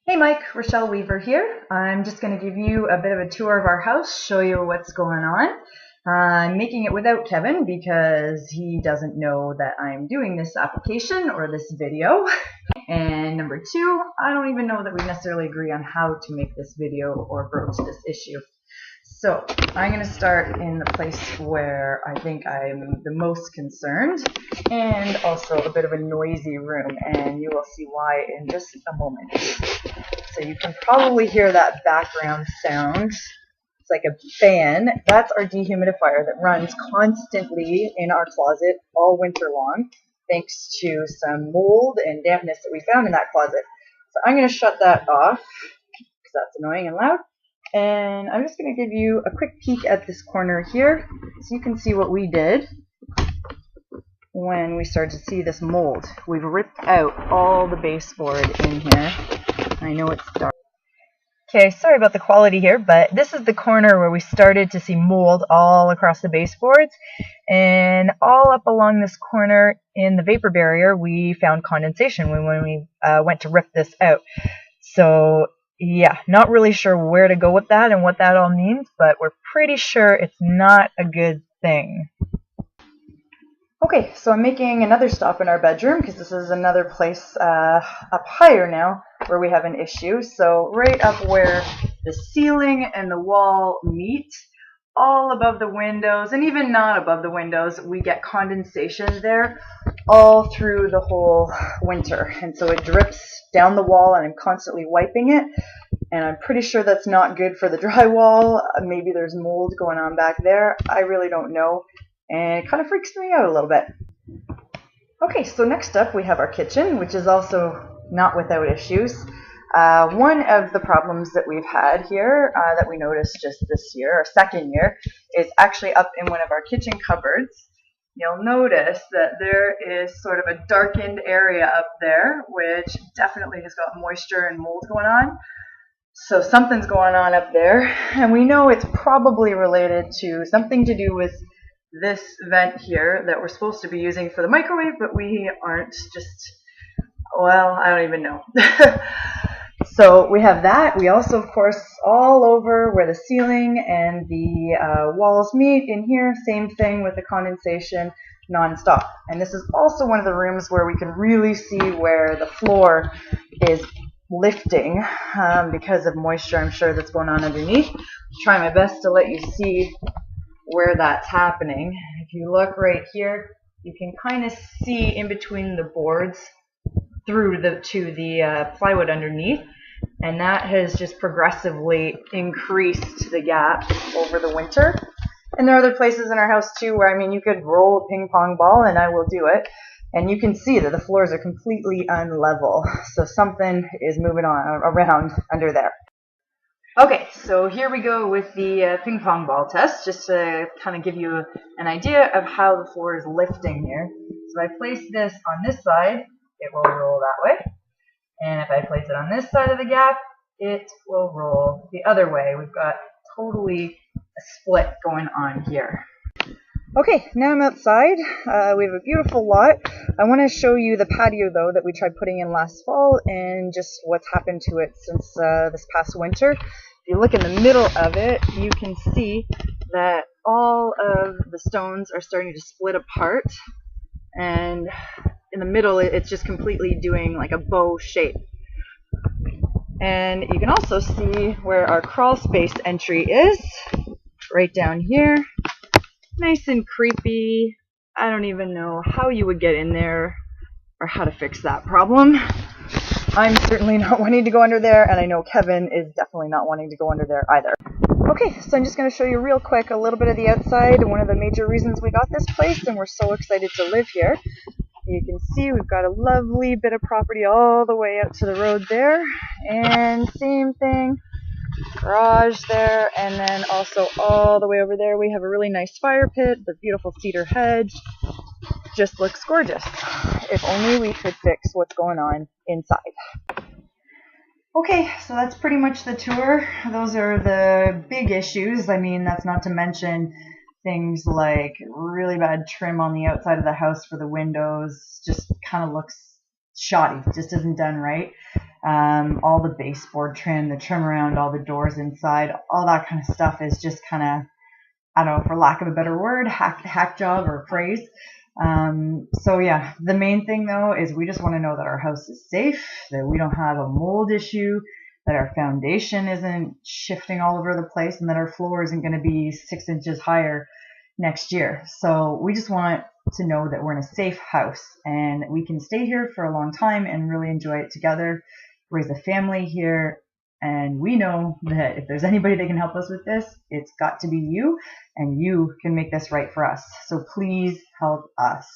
Hey Mike, Rochelle Weaver here. I'm just going to give you a bit of a tour of our house, show you what's going on. I'm making it without Kevin because he doesn't know that I'm doing this application or this video. And number two, I don't even know that we necessarily agree on how to make this video or broach this issue. So I'm going to start in the place where I think I'm the most concerned and also a bit of a noisy room, and you will see why in just a moment. So you can probably hear that background sound. It's like a fan. That's our dehumidifier that runs constantly in our closet all winter long, thanks to some mold and dampness that we found in that closet. So I'm going to shut that off because that's annoying and loud. And I'm just going to give you a quick peek at this corner here so you can see what we did when we started to see this mold. We've ripped out all the baseboard in here. I know it's dark. Okay, sorry about the quality here, but this is the corner where we started to see mold all across the baseboards, and all up along this corner in the vapor barrier we found condensation when we went to rip this out. So yeah, not really sure where to go with that and what that all means, but we're pretty sure it's not a good thing. Okay, so I'm making another stop in our bedroom because this is another place up higher now where we have an issue. So right up where the ceiling and the wall meet, all above the windows and even not above the windows, we get condensation there all through the whole winter. And so it drips down the wall and I'm constantly wiping it. And I'm pretty sure that's not good for the drywall. Maybe there's mold going on back there. I really don't know. And it kind of freaks me out a little bit. Okay, so next up we have our kitchen, which is also not without issues. One of the problems that we've had here that we noticed just this year, our second year, is actually up in one of our kitchen cupboards. You'll notice that there is sort of a darkened area up there, which definitely has got moisture and mold going on. So something's going on up there, and we know it's probably related to something to do with this vent here that we're supposed to be using for the microwave, but we aren't. Well, I don't even know. So we have that. We also, of course, all over where the ceiling and the walls meet in here, same thing with the condensation nonstop. And this is also one of the rooms where we can really see where the floor is lifting because of moisture, I'm sure, that's going on underneath. Try my best to let you see where that's happening. If you look right here, you can kind of see in between the boards through to the plywood underneath, and that has just progressively increased the gap over the winter. And there are other places in our house too where, I mean, you could roll a ping pong ball and I will do it, and you can see that the floors are completely unlevel. So something is moving on around under there. Okay, so here we go with the ping pong ball test, just to kind of give you an idea of how the floor is lifting here. So if I place this on this side, it will roll that way. And if I place it on this side of the gap, it will roll the other way. We've got totally a split going on here. Okay, now I'm outside. We have a beautiful lot. I want to show you the patio, though, that we tried putting in last fall and just what's happened to it since this past winter. If you look in the middle of it, you can see that all of the stones are starting to split apart. And in the middle, it's just completely doing like a bow shape. And you can also see where our crawl space entry is, right down here. Nice and creepy. I don't even know how you would get in there or how to fix that problem. I'm certainly not wanting to go under there, and I know Kevin is definitely not wanting to go under there either. Okay, so I'm just going to show you real quick a little bit of the outside, one of the major reasons we got this place, and we're so excited to live here. You can see we've got a lovely bit of property all the way out to the road there, and same thing. Garage there, and then also all the way over there we have a really nice fire pit, the beautiful cedar hedge. Just looks gorgeous. If only we could fix what's going on inside. Okay, so that's pretty much the tour. Those are the big issues. I mean, that's not to mention things like really bad trim on the outside of the house for the windows. Just kind of looks shoddy, just isn't done right. all the baseboard trim, the trim around all the doors inside, all that kind of stuff is just kind of, I don't know, for lack of a better word, hack job or phrase. So yeah, the main thing though is we just want to know that our house is safe, that we don't have a mold issue, that our foundation isn't shifting all over the place, and that our floor isn't going to be 6 inches higher next year. So we just want to know that we're in a safe house and we can stay here for a long time and really enjoy it together, raise a family here. And we know that if there's anybody that can help us with this, it's got to be you, and you can make this right for us. So please help us.